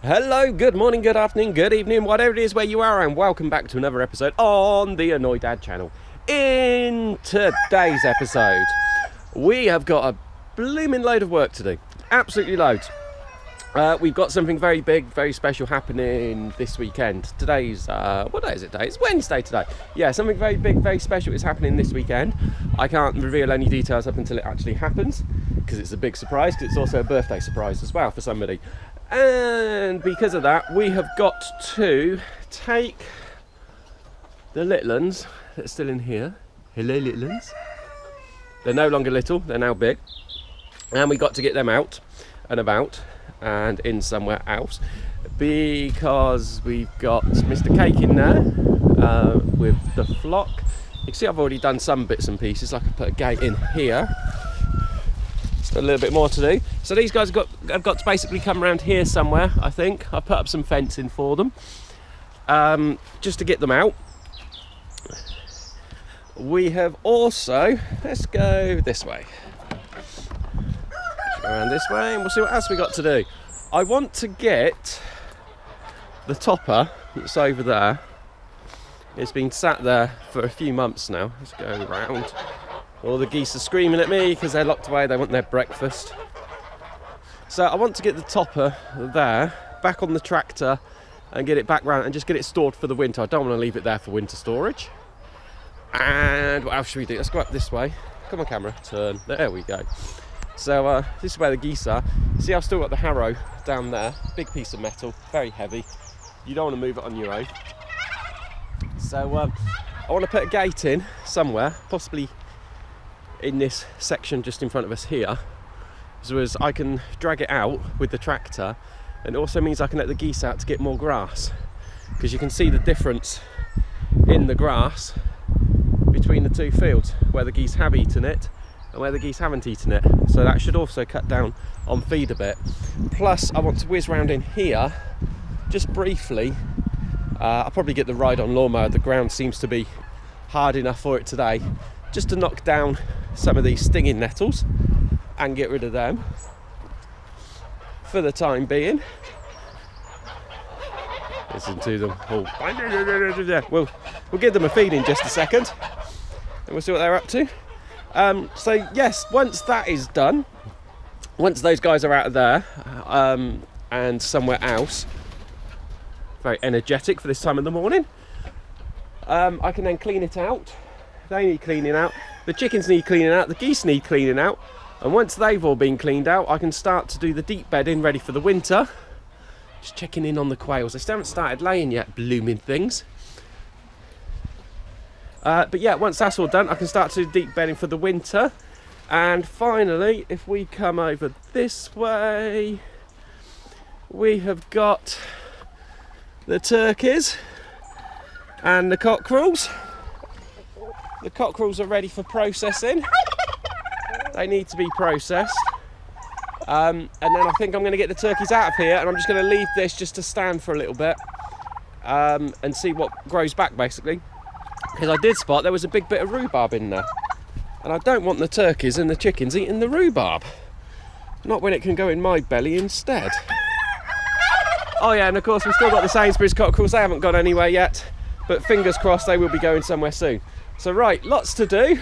Hello, good morning, good afternoon, good evening, whatever it is where you are, and welcome back to another episode on the Annoyed Dad channel. In today's episode, we have got a blooming load of work to do. Absolutely loads. We've got something very big, very special happening this weekend. Today's, what day is it today? It's Wednesday today. Yeah, something very big, very special is happening this weekend. I can't reveal any details up until it actually happens, because it's a big surprise, because it's also a birthday surprise as well for somebody. And because of that, we have got to take the little ones that are still in here. Hello, little ones. They're no longer little, they're now big. And we got to get them out and about and in somewhere else, because we've got Mr. Cake in there with the flock. You can see I've already done some bits and pieces, like I put a gate in here. Still a little bit more to do. So these guys have got to basically come around here somewhere, I think. I put up some fencing for them, just to get them out. We have also, let's go this way. Let's go around this way and we'll see what else we got to do. I want to get the topper that's over there. It's been sat there for a few months now. Let's go around. All the geese are screaming at me because they're locked away, they want their breakfast. So I want to get the topper there, back on the tractor, and get it back round and just get it stored for the winter. I don't want to leave it there for winter storage. And what else should we do? Let's go up this way. Come on, camera, turn. There we go. So this is where the geese are. See, I've still got the harrow down there. Big piece of metal, very heavy. You don't want to move it on your own. So I want to put a gate in somewhere, possibly in this section just in front of us here, so as I can drag it out with the tractor, and it also means I can let the geese out to get more grass, because you can see the difference in the grass between the two fields, where the geese have eaten it and where the geese haven't eaten it. So that should also cut down on feed a bit. Plus I want to whiz round in here just briefly. I'll probably get the ride-on lawnmower. The ground seems to be hard enough for it today, just to knock down some of these stinging nettles and get rid of them for the time being. Listen to them all. We'll give them a feed in just a second and we'll see what they're up to. So yes, once that is done, once those guys are out of there and somewhere else, very energetic for this time of the morning, I can then clean it out. They need cleaning out, the chickens need cleaning out, the geese need cleaning out, and once they've all been cleaned out, I can start to do the deep bedding ready for the winter. Just checking in on the quails. They still haven't started laying yet, blooming things. But yeah, once that's all done, I can start to do deep bedding for the winter. And finally, if we come over this way, we have got the turkeys and the cockerels. The cockerels are ready for processing. They need to be processed. And then I think I'm going to get the turkeys out of here, and I'm just going to leave this just to stand for a little bit and see what grows back, basically. Because I did spot there was a big bit of rhubarb in there. And I don't want the turkeys and the chickens eating the rhubarb. Not when it can go in my belly instead. Oh yeah, and of course we've still got the Sainsbury's cockerels. They haven't gone anywhere yet, but fingers crossed they will be going somewhere soon. So right, lots to do.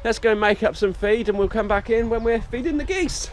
Let's go and make up some feed and we'll come back in when we're feeding the geese.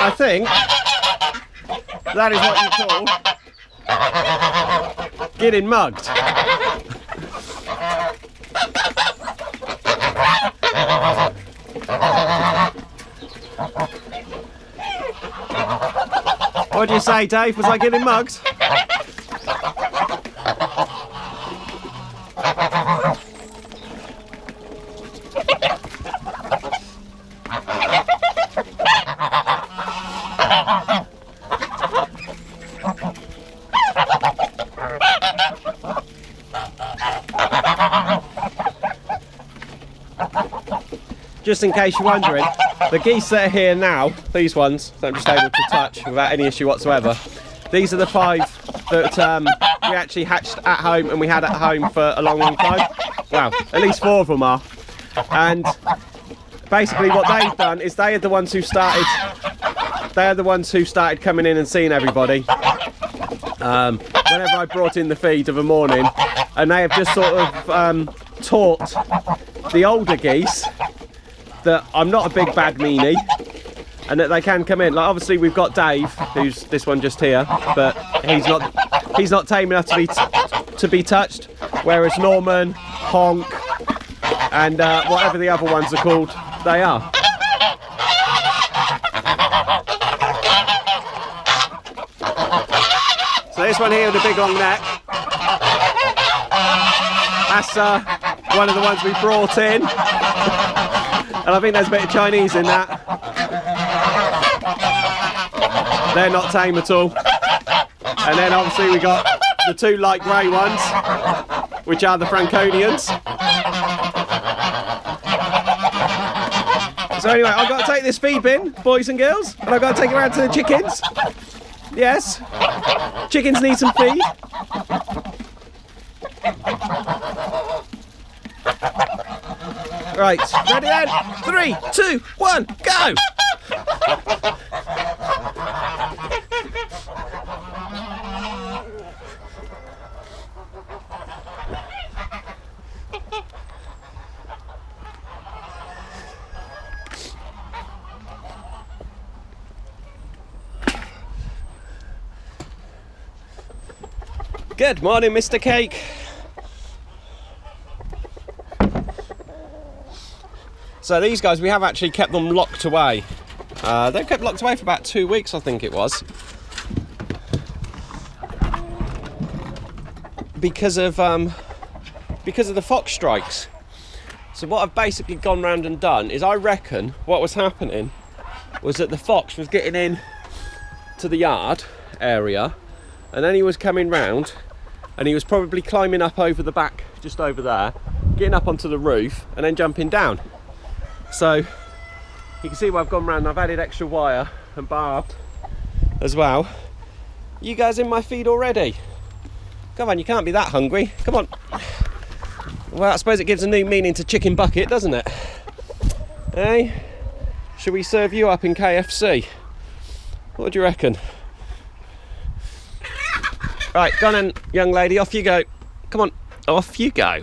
I think that is what you call getting mugged. What do you say, Dave? Was I getting mugged? Just in case you're wondering, the geese that are here now, these ones that I'm just able to touch without any issue whatsoever, these are the 5 that we actually hatched at home and we had at home for a long time. Wow, at least 4 of them are. And basically what they've done is they are the ones who started coming in and seeing everybody whenever I brought in the feed of a morning, and they have just sort of taught the older geese that I'm not a big bad meanie and that they can come in. Like, obviously we've got Dave, who's this one just here, but he's not tame enough to be touched, whereas Norman, Honk, and whatever the other ones are called, they are. So this one here with the big long neck, that's one of the ones we brought in. And I think there's a bit of Chinese in that. They're not tame at all. And then obviously we got the 2 light grey ones, which are the Franconians. So anyway, I've got to take this feed bin, boys and girls, and I've got to take it around to the chickens. Yes, chickens need some feed. Right, ready then? 3, 2, 1, go! Good morning, Mr. Cake. So these guys, we have actually kept them locked away. They've kept locked away for about 2 weeks, I think it was. Because of the fox strikes. So what I've basically gone round and done is, I reckon what was happening was that the fox was getting in to the yard area, and then he was coming round and he was probably climbing up over the back, just over there, getting up onto the roof and then jumping down. So you can see where I've gone round. I've added extra wire and barbed as well. You guys in my feed already? Come on, you can't be that hungry. Come on. Well, I suppose it gives a new meaning to chicken bucket, doesn't it? Hey, should we serve you up in KFC? What do you reckon? Right, go on then, young lady, off you go. Come on, off you go.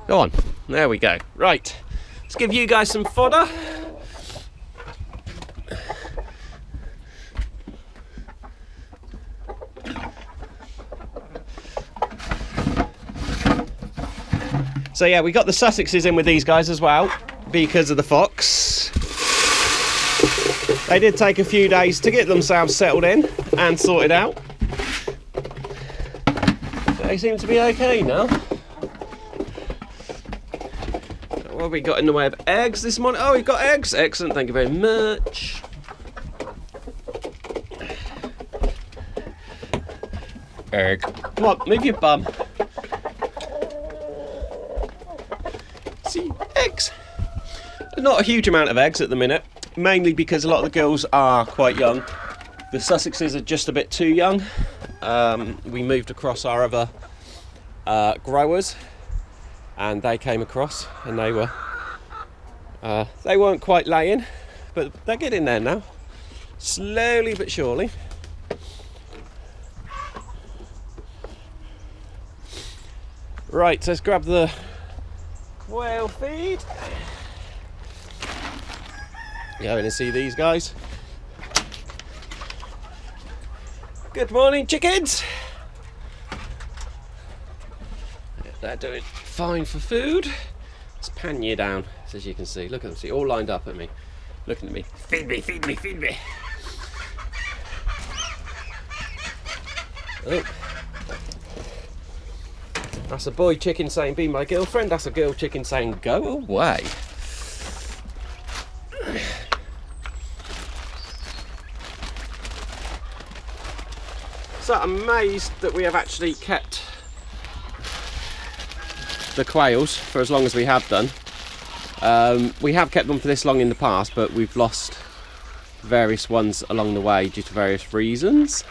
Go on, there we go. Right, let's give you guys some fodder. So yeah, we got the Sussexes in with these guys as well, because of the fox. They did take a few days to get themselves settled in and sorted out. They seem to be okay now. What have we got in the way of eggs this morning? Oh, we've got eggs. Excellent, thank you very much. Egg. Come on, move your bum. See, eggs. Not a huge amount of eggs at the minute, mainly because a lot of the girls are quite young. The Sussexes are just a bit too young. We moved across our other growers, and they came across, and they weren't quite laying, but they're getting there now, slowly but surely. Right, let's grab the whale feed. Go in and see these guys. Good morning, chickens. They're doing fine for food. Let's pan you down, as you can see. Look at them, see, all lined up at me, looking at me. Feed me, feed me, feed me. Oh. That's a boy chicken saying, be my girlfriend. That's a girl chicken saying, go away. So I'm amazed that we have actually kept the quails for as long as we have done. We have kept them for this long in the past, but we've lost various ones along the way due to various reasons.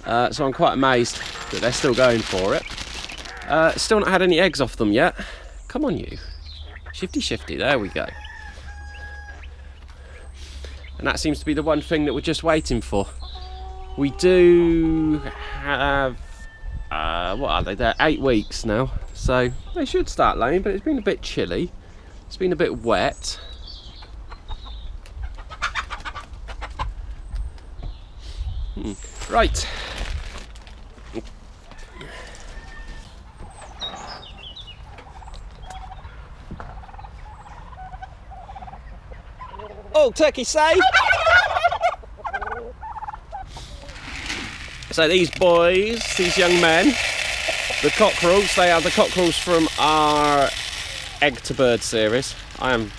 So I'm quite amazed that they're still going for it. Still not had any eggs off them yet. Come on, you. Shifty shifty, there we go. And that seems to be the one thing that we're just waiting for. We do have, what are they? They're 8 weeks now. So they should start laying, but it's been a bit chilly. It's been a bit wet. Right. Oh, turkey safe! So these boys, these young men, the cockerels, they are the cockerels from our Egg to Bird series. I am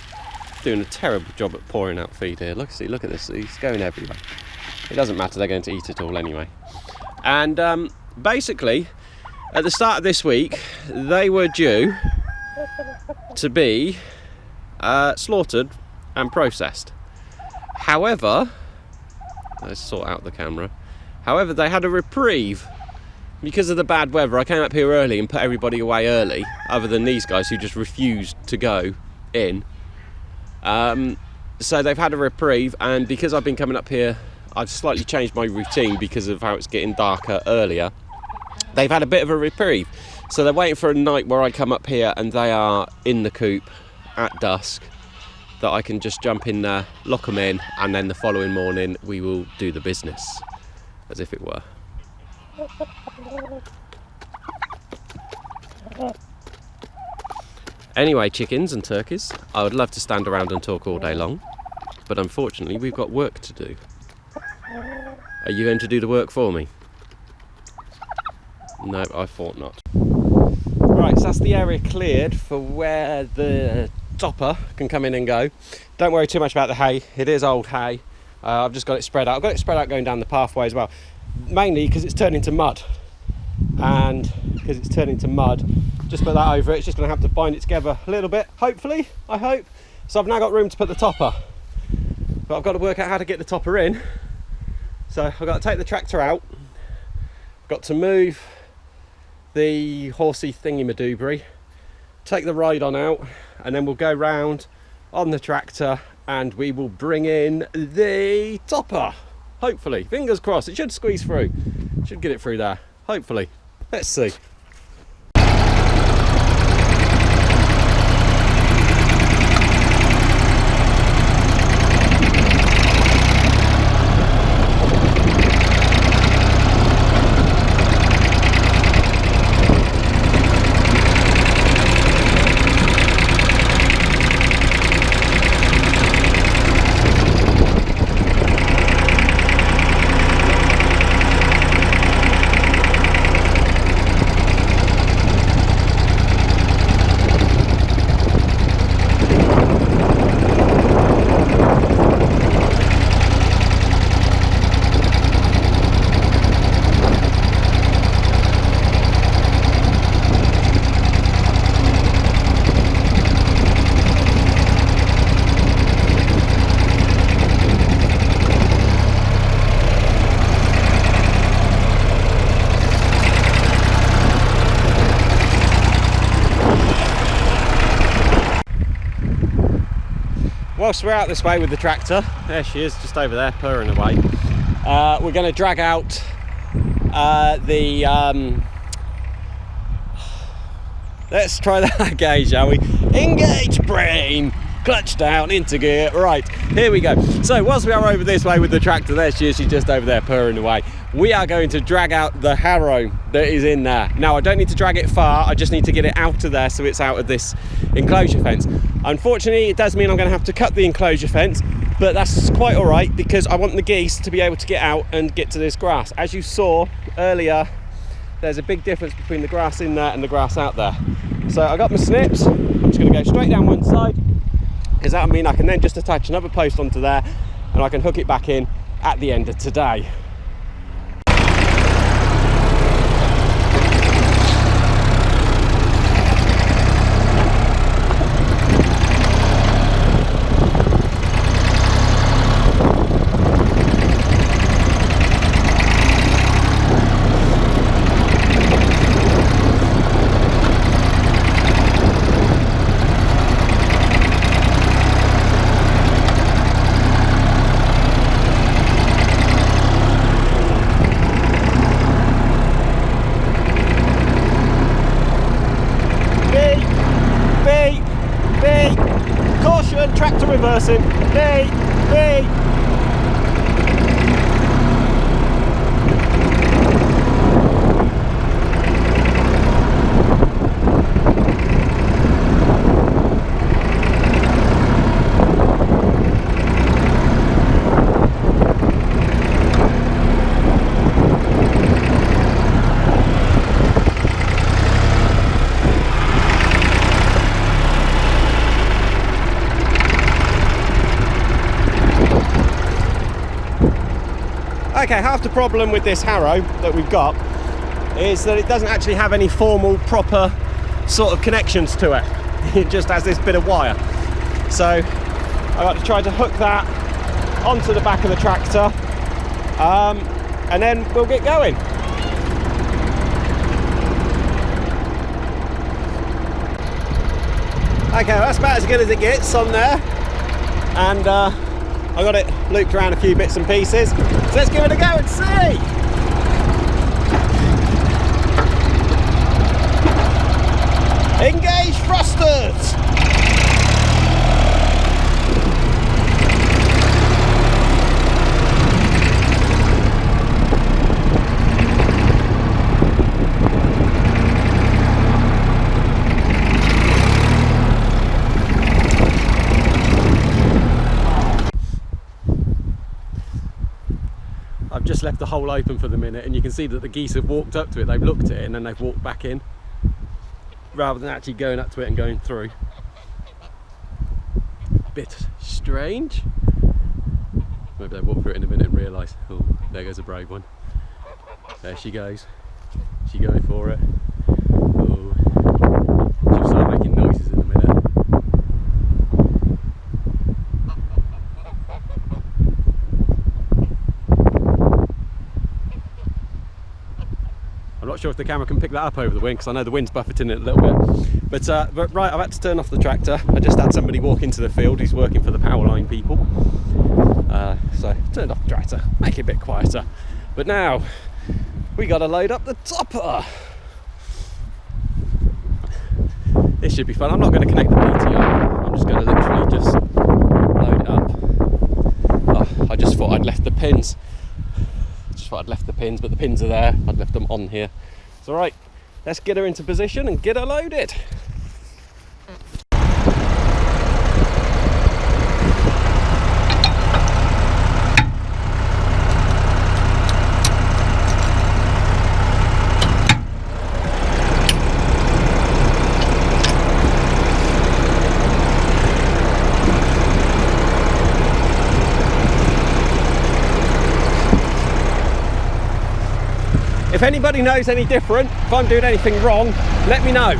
doing a terrible job at pouring out feed here. Look at this, he's going everywhere. It doesn't matter, they're going to eat it all anyway. And basically, at the start of this week, they were due to be slaughtered and processed. However, let's sort out the camera. However, they had a reprieve because of the bad weather. I came up here early and put everybody away early, other than these guys who just refused to go in. So they've had a reprieve, and because I've been coming up here, I've slightly changed my routine because of how it's getting darker earlier. They've had a bit of a reprieve. So they're waiting for a night where I come up here and they are in the coop at dusk, that I can just jump in there, lock them in, and then the following morning we will do the business, as if it were. Anyway, chickens and turkeys, I would love to stand around and talk all day long, but unfortunately we've got work to do. Are you going to do the work for me? No, I thought not. Right, so that's the area cleared for where the topper can come in and go. Don't worry too much about the hay, it is old hay. I've just got it spread out. I've got it spread out going down the pathway as well, mainly because it's turned into mud. And because it's turned into mud, just put that over it. It's just going to have to bind it together a little bit, hopefully, I hope. So I've now got room to put the topper, but I've got to work out how to get the topper in. So I've got to take the tractor out, I've got to move the horsey thingy-madoobry, take the ride-on out, and then we'll go round on the tractor and we will bring in the topper. Hopefully, fingers crossed, it should squeeze through. Should get it through there, hopefully. Let's see. Whilst we're out this way with the tractor, there she is, just over there, purring away. We're going to drag out let's try that again, shall we? Engage brain! clutch down, into gear. Right, here we go. So whilst we are over this way with the tractor, there she is, she's just over there purring away. We are going to drag out the harrow that is in there. Now, I don't need to drag it far, I just need to get it out of there so it's out of this enclosure fence. Unfortunately, it does mean I'm going to have to cut the enclosure fence, but that's quite all right because I want the geese to be able to get out and get to this grass. As you saw earlier, there's a big difference between the grass in there and the grass out there. So I got my snips, I'm just going to go straight down one side, because that'll mean I can then just attach another post onto there and I can hook it back in at the end of today. Caution, tractor reversing. B. Okay, half the problem with this harrow that we've got is that it doesn't actually have any formal, proper sort of connections to it. It just has this bit of wire. So I've got to try to hook that onto the back of the tractor, and then we'll get going. Okay, well, that's about as good as it gets on there, and I got it looped around a few bits and pieces, so let's give it a go and see. Engage thrusters. I've just left the hole open for the minute, and you can see that the geese have walked up to it. They've looked at it and then they've walked back in, rather than actually going up to it and going through. Bit strange. Maybe they'll walk through it in a minute and realise, oh, there goes a brave one. There she goes. She's going for it. Oh, she'll start making noises in a minute. I'm not sure if the camera can pick that up over the wind, because I know the wind's buffeting it a little bit. But right, I've had to turn off the tractor. I just had somebody walk into the field who's working for the power line people. So turned off the tractor, make it a bit quieter. But now we got to load up the topper. This should be fun. I'm not going to connect the PTO. I'm just going to literally just load it up. Oh, I just thought I'd left the pins. I'd left the pins, but the pins are there. I'd left them on here. It's all right. Let's get her into position and get her loaded. If anybody knows any different, if I'm doing anything wrong, let me know.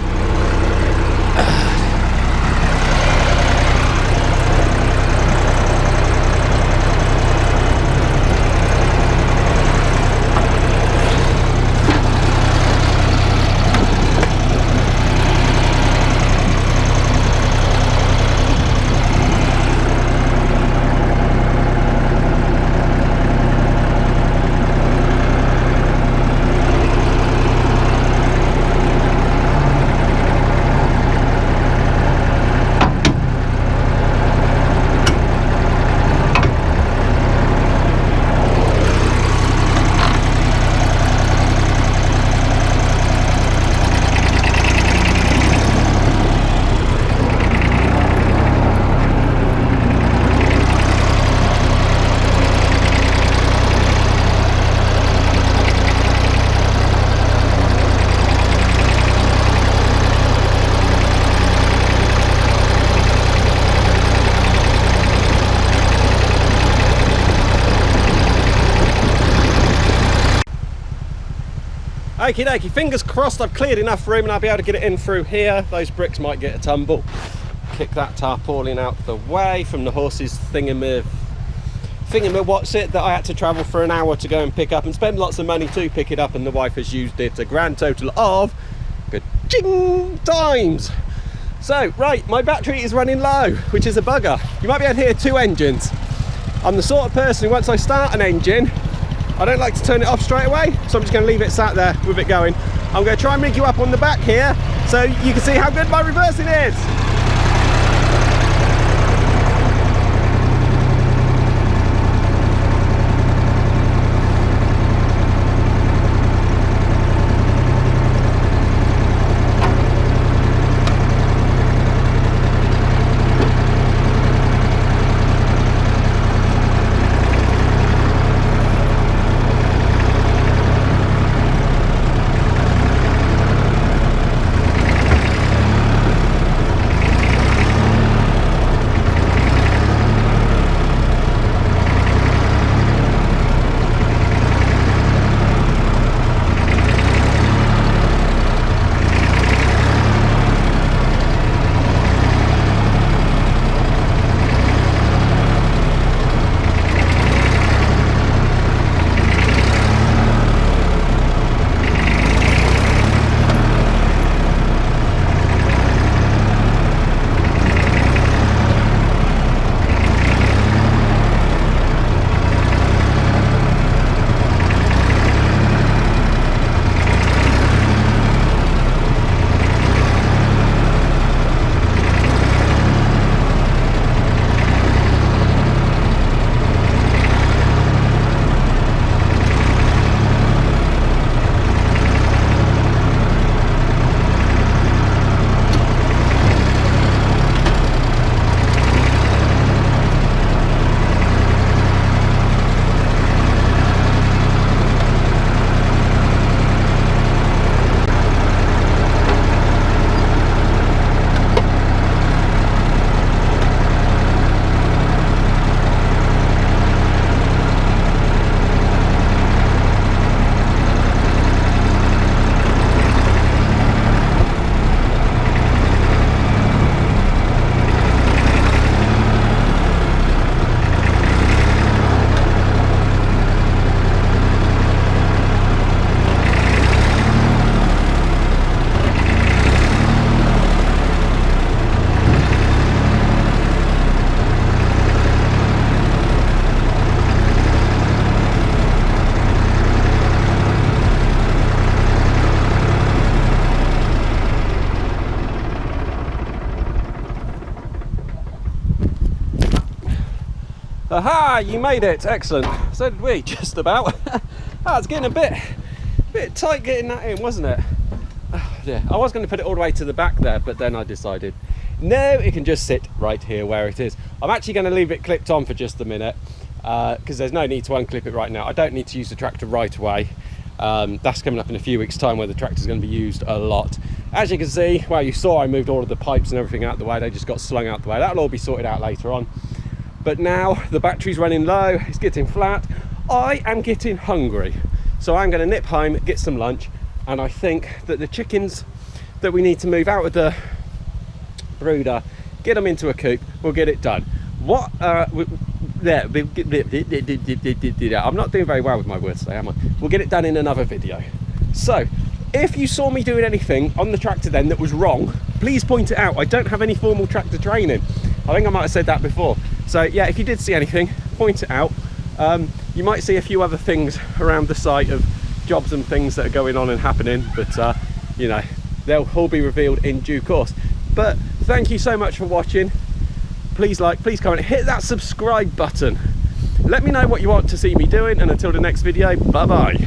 Okie dokie, fingers crossed I've cleared enough room and I'll be able to get it in through here. Those bricks might get a tumble. Kick that tarpaulin out the way from the horse's thingamy what's it that I had to travel for an hour to go and pick up and spend lots of money to pick it up, and the wife has used it a grand total of ka-ching times. So right, my battery is running low, which is a bugger. You might be able to hear two engines. I'm the sort of person who once I start an engine, I don't like to turn it off straight away, so I'm just going to leave it sat there with it going. I'm going to try and rig you up on the back here so you can see how good my reversing is. Aha, you made it, excellent. So did we, just about. It's getting a bit tight getting that in, wasn't it? Oh, dear. I was going to put it all the way to the back there, but then I decided, no, it can just sit right here where it is. I'm actually going to leave it clipped on for just a minute, because there's no need to unclip it right now. I don't need to use the tractor right away. That's coming up in a few weeks' time where the tractor's going to be used a lot. As you can see, well, you saw I moved all of the pipes and everything out the way. They just got slung out the way. That'll all be sorted out later on. But now the battery's running low, it's getting flat. I am getting hungry. So I'm going to nip home, get some lunch, and I think that the chickens that we need to move out of the brooder, get them into a coop, we'll get it done. I'm not doing very well with my words today, am I? We'll get it done in another video. So, if you saw me doing anything on the tractor then that was wrong, please point it out. I don't have any formal tractor training. I think I might have said that before. So yeah, if you did see anything, point it out. You might see a few other things around the site of jobs and things that are going on and happening, but you know, they'll all be revealed in due course. But thank you so much for watching. Please like, please comment, hit that subscribe button. Let me know what you want to see me doing, and until the next video, bye bye.